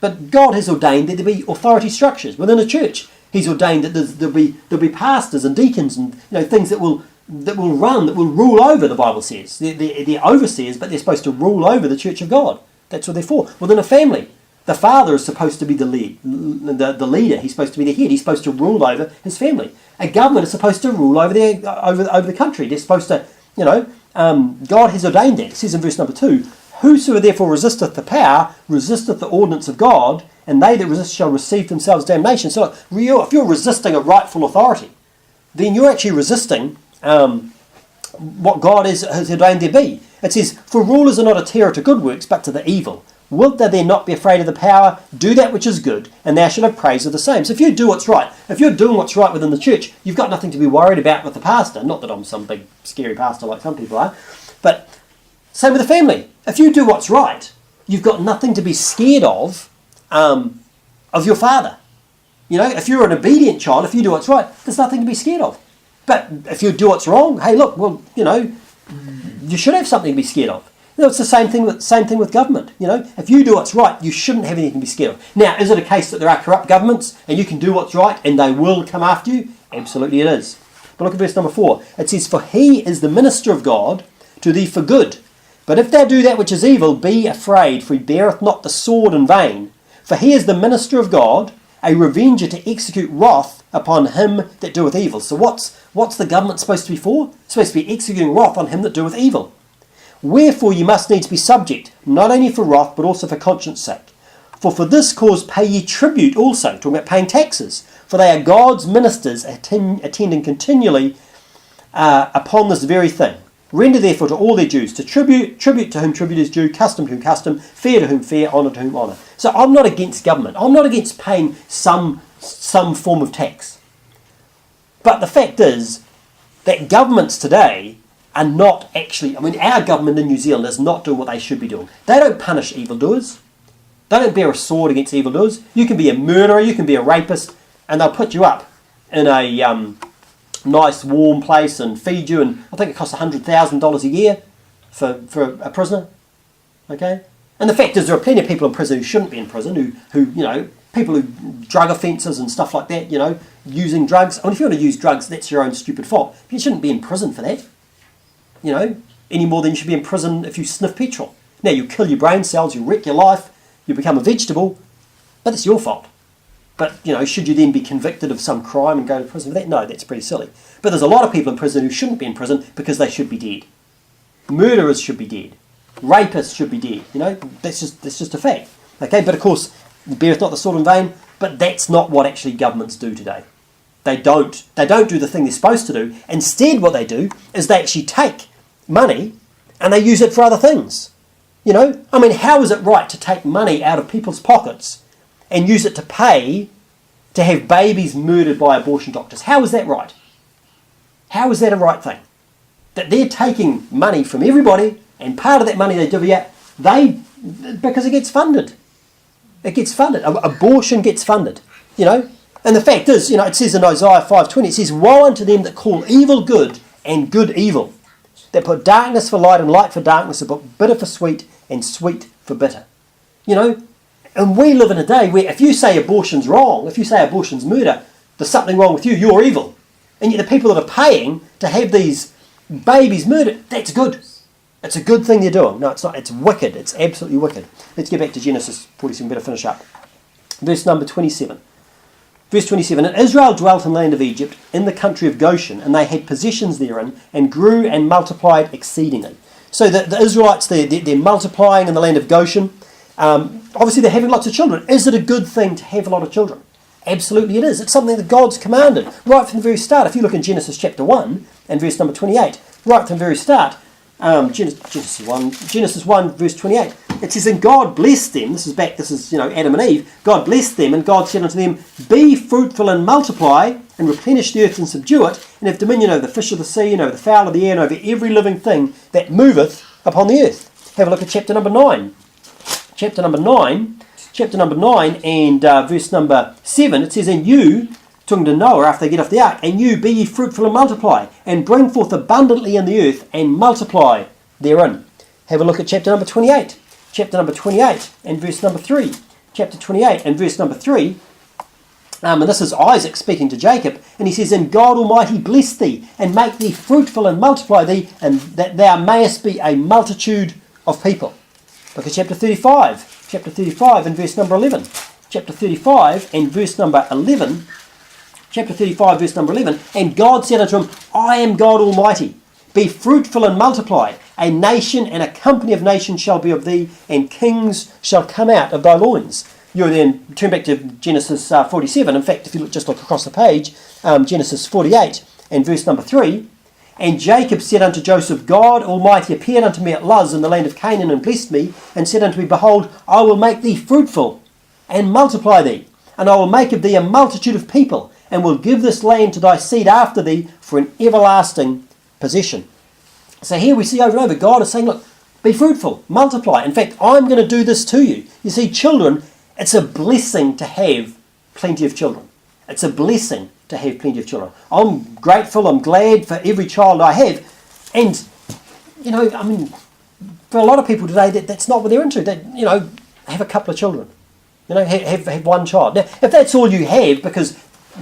But God has ordained that there be authority structures within a church. He's ordained that there'll be pastors and deacons and things that will rule over, the Bible says. They're overseers, but they're supposed to rule over the church of God. That's what they're for. Within a family, the father is supposed to be the leader. He's supposed to be the head. He's supposed to rule over his family. A government is supposed to rule over the country. They're supposed to, God has ordained that. It says in verse number 2, whosoever therefore resisteth the power, resisteth the ordinance of God, and they that resist shall receive themselves damnation. So look, if you're resisting a rightful authority, then you're actually resisting what God has ordained there be. It says, for rulers are not a terror to good works, but to the evil. Wilt thou then not be afraid of the power? Do that which is good, and thou shalt have praise of the same. So if you do what's right, if you're doing what's right within the church, you've got nothing to be worried about with the pastor. Not that I'm some big scary pastor like some people are, but same with the family. If you do what's right, you've got nothing to be scared of your father. If you're an obedient child, if you do what's right, there's nothing to be scared of. But if you do what's wrong, hey, look, well, you should have something to be scared of. It's the same thing with government. If you do what's right, you shouldn't have anything to be scared of. Now, is it a case that there are corrupt governments and you can do what's right and they will come after you? Absolutely it is. But look at verse number 4. It says, for he is the minister of God to thee for good. But if thou do that which is evil, be afraid, for he beareth not the sword in vain. For he is the minister of God, a revenger to execute wrath upon him that doeth evil. So what's the government supposed to be for? It's supposed to be executing wrath on him that doeth evil. Wherefore ye must needs be subject, not only for wrath, but also for conscience sake. For this cause pay ye tribute also, talking about paying taxes, for they are God's ministers attending continually upon this very thing. Render therefore to all their dues, to tribute to whom tribute is due, custom to whom custom, fair to whom fair, honour to whom honour. So I'm not against government. I'm not against paying some form of tax. But the fact is that governments today are not actually, our government in New Zealand is not doing what they should be doing. They don't punish evildoers. They don't bear a sword against evildoers. You can be a murderer, you can be a rapist, and they'll put you up in a nice warm place and feed you, and I think it costs $100,000 a year for a prisoner. Okay? And the fact is there are plenty of people in prison who shouldn't be in prison, who people who drug offences and stuff like that, using drugs. If you want to use drugs, that's your own stupid fault. But you shouldn't be in prison for that. Any more than you should be in prison if you sniff petrol. Now, you kill your brain cells, you wreck your life, you become a vegetable, but it's your fault. But, should you then be convicted of some crime and go to prison for that? No, that's pretty silly. But there's a lot of people in prison who shouldn't be in prison because they should be dead. Murderers should be dead. Rapists should be dead. That's just a fact. Okay, but of course, beareth not the sword in vain, but that's not what actually governments do today. They don't do the thing they're supposed to do. Instead, what they do is they actually take money and they use it for other things. How is it right to take money out of people's pockets and use it to pay to have babies murdered by abortion doctors? How is that right? How is that a right thing? That they're taking money from everybody, and part of that money they divvy out, because it gets funded. It gets funded. Abortion gets funded. And the fact is, it says in Isaiah 5:20, it says, woe unto them that call evil good and good evil, that put darkness for light and light for darkness, and put bitter for sweet and sweet for bitter. And we live in a day where if you say abortion's wrong, if you say abortion's murder, there's something wrong with you, you're evil. And yet the people that are paying to have these babies murdered, that's good. It's a good thing they're doing. No, it's not. It's wicked. It's absolutely wicked. Let's get back to Genesis 47. Better finish up. Verse number 27. Verse 27, and Israel dwelt in the land of Egypt, in the country of Goshen, and they had possessions therein, and grew and multiplied exceedingly. So the Israelites, they're multiplying in the land of Goshen. Obviously, they're having lots of children. Is it a good thing to have a lot of children? Absolutely it is. It's something that God's commanded right from the very start. If you look in Genesis chapter 1 and verse number 28, right from the very start, Genesis 1 verse 28, it says, and God blessed them. This is Adam and Eve. God blessed them, and God said unto them, be fruitful and multiply, and replenish the earth and subdue it, and have dominion over the fish of the sea, and over the fowl of the air, and over every living thing that moveth upon the earth. Have a look at chapter number 9. Chapter number 9 and verse number 7, it says, and you, talking to Noah after they get off the ark, and you be ye fruitful and multiply, and bring forth abundantly in the earth, and multiply therein. Have a look at chapter number 28. Chapter number 28 and verse number 3. chapter 28 and verse number 3, and this is Isaac speaking to Jacob, and he says, "And God Almighty bless thee, and make thee fruitful, and multiply thee, and that thou mayest be a multitude of people." Look at chapter 35 and verse number 11. Chapter 35 and verse number 11. Chapter 35, verse number 11. "And God said unto him, I am God Almighty. Be fruitful and multiply. A nation and a company of nations shall be of thee, and kings shall come out of thy loins." You then turn back to Genesis 47. In fact, if you just look across the page, Genesis 48 and verse number 3. "And Jacob said unto Joseph, God Almighty appeared unto me at Luz in the land of Canaan, and blessed me, and said unto me, Behold, I will make thee fruitful, and multiply thee, and I will make of thee a multitude of people, and will give this land to thy seed after thee for an everlasting possession." So here we see over and over, God is saying, look, be fruitful, multiply. In fact, I'm going to do this to you. You see, children, it's a blessing to have plenty of children. It's a blessing to have plenty of children. I'm grateful, I'm glad for every child I have. And, for a lot of people today, that's not what they're into. Have a couple of children. Have one child. Now, if that's all you have, because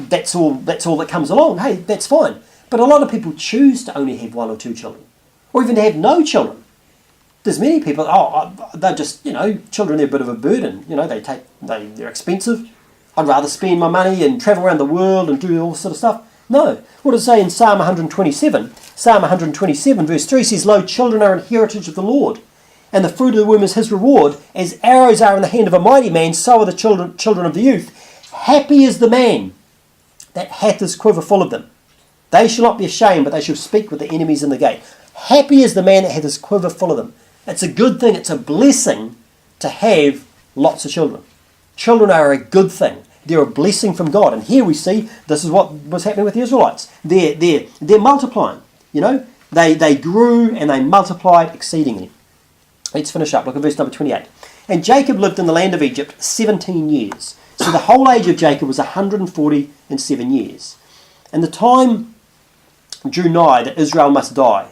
that's all that comes along, hey, that's fine. But a lot of people choose to only have one or two children, or even to have no children. There's many people, they're just, children, they're a bit of a burden. They're expensive. I'd rather spend my money and travel around the world and do all this sort of stuff. No. What does it say in Psalm 127? Psalm 127 verse 3 says, "Lo, children are an heritage of the Lord, and the fruit of the womb is his reward. As arrows are in the hand of a mighty man, so are the children of the youth. Happy is the man that hath his quiver full of them. They shall not be ashamed, but they shall speak with the enemies in the gate." Happy is the man that hath his quiver full of them. It's a good thing. It's a blessing to have lots of children. Children are a good thing. They're a blessing from God. And here we see this is what was happening with the Israelites. They're multiplying. They grew and they multiplied exceedingly. Let's finish up. Look at verse number 28. "And Jacob lived in the land of Egypt 17 years. So the whole age of Jacob was 147 years. And the time drew nigh that Israel must die.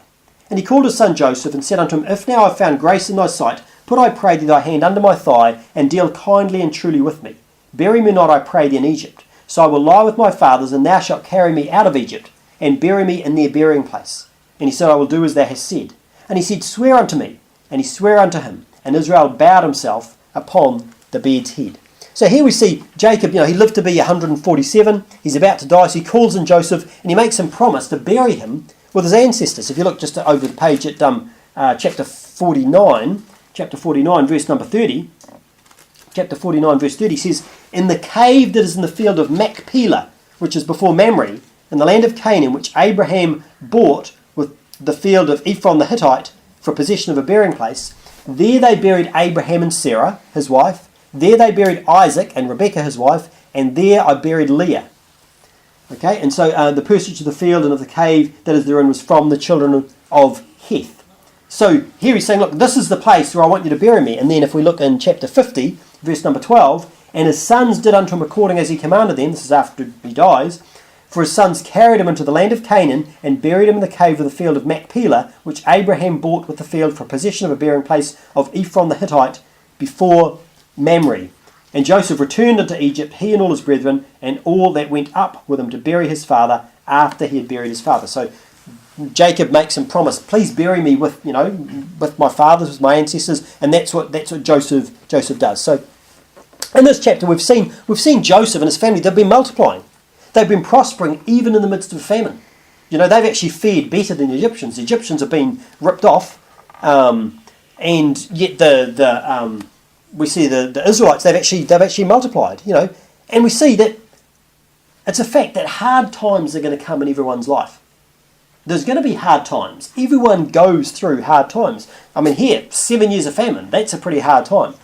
And he called his son Joseph and said unto him, If now I have found grace in thy sight, put I pray thee thy hand under my thigh, and deal kindly and truly with me. Bury me not, I pray thee, in Egypt. So I will lie with my fathers, and thou shalt carry me out of Egypt, and bury me in their burying place. And he said, I will do as thou hast said. And he said, Swear unto me. And he sware unto him. And Israel bowed himself upon the bed's head. So here we see Jacob, he lived to be 147. He's about to die, so he calls in Joseph, and he makes him promise to bury him with his ancestors. If you look just over the page at chapter 49, verse number 30, chapter 49, verse 30 says, In the cave that is in the field of Machpelah, which is before Mamre, in the land of Canaan, which Abraham bought with the field of Ephron the Hittite for possession of a burying place, there they buried Abraham and Sarah, his wife. There they buried Isaac and Rebekah, his wife, and there I buried Leah. Okay, and so the pursuit of the field and of the cave that is therein was from the children of Heth. So here he's saying, look, this is the place where I want you to bury me. And then if we look in chapter 50, verse number 12, And his sons did unto him according as he commanded them. This is after he dies. For his sons carried him into the land of Canaan, and buried him in the cave of the field of Machpelah, which Abraham bought with the field for possession of a burying place of Ephron the Hittite before Mamre. And Joseph returned into Egypt, he and all his brethren, and all that went up with him to bury his father after he had buried his father. So Jacob makes him promise, please bury me with my fathers, with my ancestors, and that's what Joseph does. So in this chapter we've seen Joseph and his family. They've been multiplying. They've been prospering even in the midst of famine. They've actually fared better than the Egyptians. The Egyptians have been ripped off, and yet we see the Israelites, they've actually multiplied, and we see that it's a fact that hard times are going to come in everyone's life. There's going to be hard times. Everyone goes through hard times. I mean, here, 7 years of famine, that's a pretty hard time.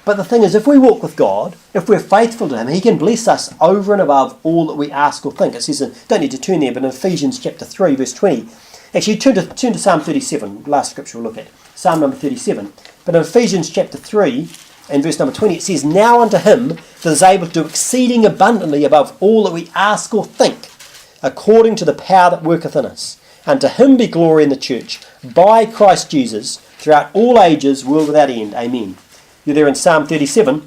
But the thing is, if we walk with God, if we're faithful to him, he can bless us over and above all that we ask or think. It says, don't need to turn there, but in Ephesians chapter 3, verse 20, actually turn to Psalm 37, last scripture we'll look at, Psalm number 37. But in Ephesians chapter 3 and verse number 20, it says, Now unto him that is able to do exceeding abundantly above all that we ask or think, according to the power that worketh in us. Unto him be glory in the church, by Christ Jesus, throughout all ages, world without end. Amen. You're there in Psalm 37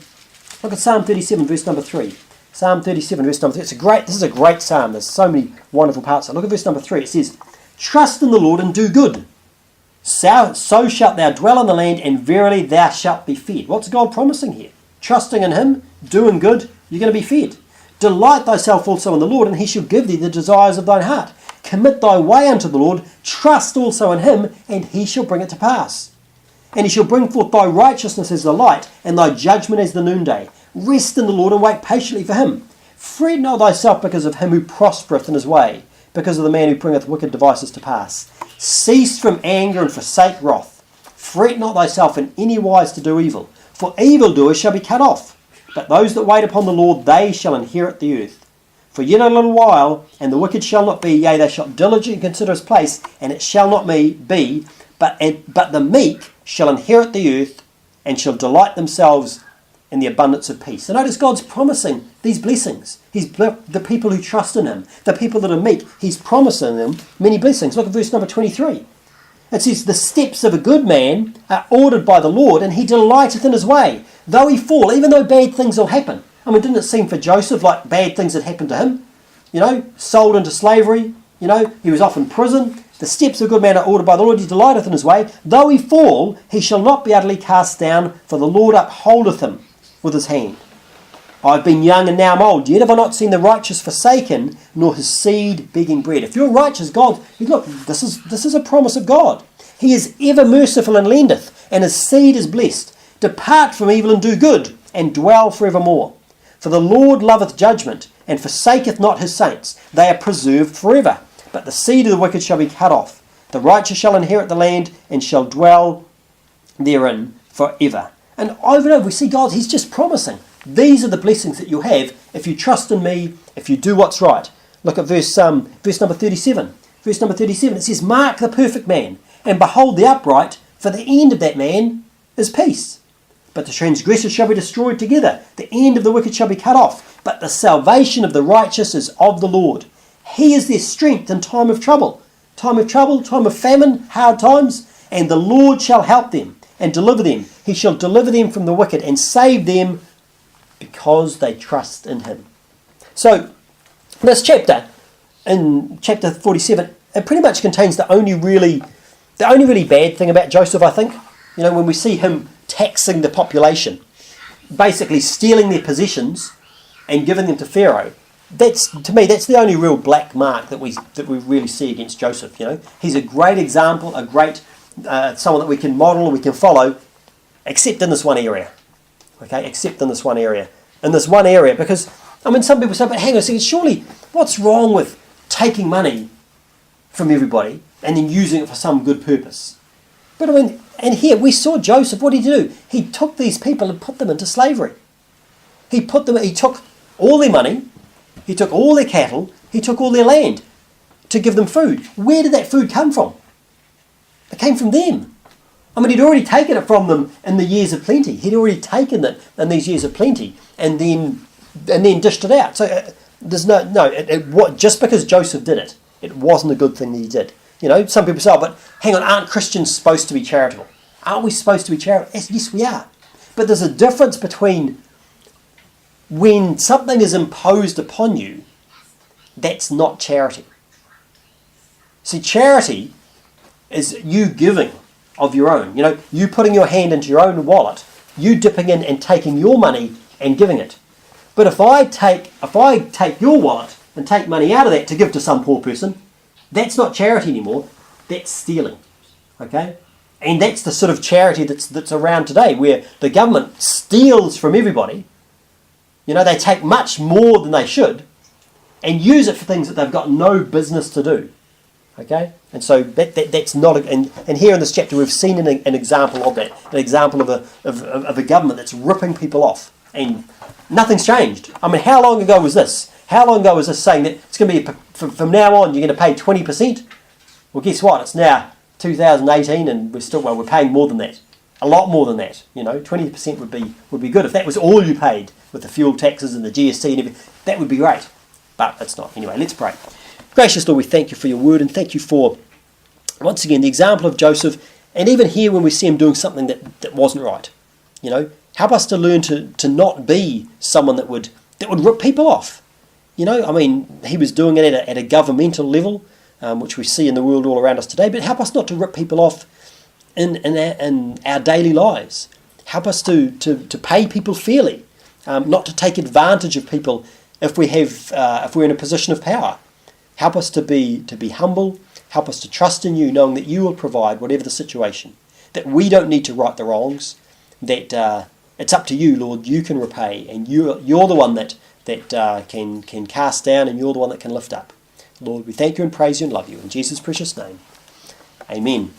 Look at Psalm 37, verse number 3. Psalm 37, verse number 3. This is a great psalm. There's so many wonderful parts. Look at verse number 3. It says, trust in the Lord and do good. So shalt thou dwell in the land, and verily thou shalt be fed. What's God promising here? Trusting in him, doing good, you're going to be fed. Delight thyself also in the Lord, and he shall give thee the desires of thine heart. Commit thy way unto the Lord, trust also in him, and he shall bring it to pass. And he shall bring forth thy righteousness as the light, and thy judgment as the noonday. Rest in the Lord, and wait patiently for him. Fret not thyself because of him who prospereth in his way, because of the man who bringeth wicked devices to pass. Cease from anger and forsake wrath. Fret not thyself in any wise to do evil, for evildoers shall be cut off. But those that wait upon the Lord, they shall inherit the earth. For yet a little while, and the wicked shall not be, yea, they shall diligently consider his place, and it shall not be, but the meek shall inherit the earth, and shall delight themselves in the abundance of peace. So notice God's promising these blessings. The people who trust in him, the people that are meek, he's promising them many blessings. Look at verse number 23. It says, the steps of a good man are ordered by the Lord, and he delighteth in his way. Though he fall, even though bad things will happen. I mean, didn't it seem for Joseph like bad things had happened to him? You know, sold into slavery. You know, he was off in prison. The steps of a good man are ordered by the Lord, he delighteth in his way. Though he fall, he shall not be utterly cast down, for the Lord upholdeth him with his hand. I've been young and now I'm old, yet have I not seen the righteous forsaken, nor his seed begging bread. If you're righteous, God, look, this is a promise of God. He is ever merciful and lendeth, and his seed is blessed. Depart from evil and do good, and dwell forevermore. For the Lord loveth judgment, and forsaketh not his saints. They are preserved forever. But the seed of the wicked shall be cut off. The righteous shall inherit the land, and shall dwell therein forever. And over and over we see God, he's just promising. These are the blessings that you'll have if you trust in me, if you do what's right. Look at verse number 37. Verse number 37, it says, mark the perfect man, and behold the upright, for the end of that man is peace. But the transgressors shall be destroyed together. The end of the wicked shall be cut off. But the salvation of the righteous is of the Lord. He is their strength in time of trouble. Time of famine, hard times. And the Lord shall help them and deliver them. He shall deliver them from the wicked and save them because they trust in him. So, this chapter, in chapter 47, it pretty much contains the only really bad thing about Joseph, I think. You know, when we see him taxing the population, basically stealing their possessions and giving them to Pharaoh. To me, that's the only real black mark that we really see against Joseph. You know, he's a great example, a great someone that we can model, we can follow, except in this one area. Okay, except in this one area. Because I mean, some people say, but hang on a second, surely what's wrong with taking money from everybody and then using it for some good purpose? But I mean, and here we saw Joseph, what did he do? He took these people and put them into slavery. He took all their money, he took all their cattle, he took all their land to give them food. Where did that food come from? It came from them. I mean, he'd already taken it from them in the years of plenty. He'd already taken it in these years of plenty and then dished it out. So just because Joseph did it, it wasn't a good thing that he did. You know, some people say, oh, but hang on, aren't Christians supposed to be charitable? Aren't we supposed to be charitable? Yes, we are. But there's a difference between when something is imposed upon you, that's not charity. See, charity is you giving of your own. You know, you putting your hand into your own wallet, you dipping in and taking your money and giving it. But if I take your wallet and take money out of that to give to some poor person, that's not charity anymore. That's stealing. Okay? And that's the sort of charity that's around today, where the government steals from everybody. You know, they take much more than they should and use it for things that they've got no business to do. Okay? And so that's not... And here in this chapter we've seen an example of that. An example of a government that's ripping people off. And nothing's changed. I mean, how long ago was this? How long ago was this saying that it's going to be, from now on, you're going to pay 20%? Well, guess what? It's now 2018 and we're paying more than that. A lot more than that. You know, 20% would be good. If that was all you paid with the fuel taxes and the GST and everything, that would be great. But it's not. Anyway, let's pray. Gracious Lord, we thank you for your word and thank you for, once again, the example of Joseph. And even here when we see him doing something that wasn't right. You know, Help us to learn to not be someone that would rip people off. You know, I mean, he was doing it at a governmental level, which we see in the world all around us today. But help us not to rip people off in our daily lives. Help us to pay people fairly, not to take advantage of people if we're in a position of power. Help us to be humble. Help us to trust in you, knowing that you will provide whatever the situation. That we don't need to right the wrongs. That it's up to you, Lord. You can repay, and you're the one that can cast down, and you're the one that can lift up. Lord, we thank you and praise you and love you in Jesus' precious name. Amen.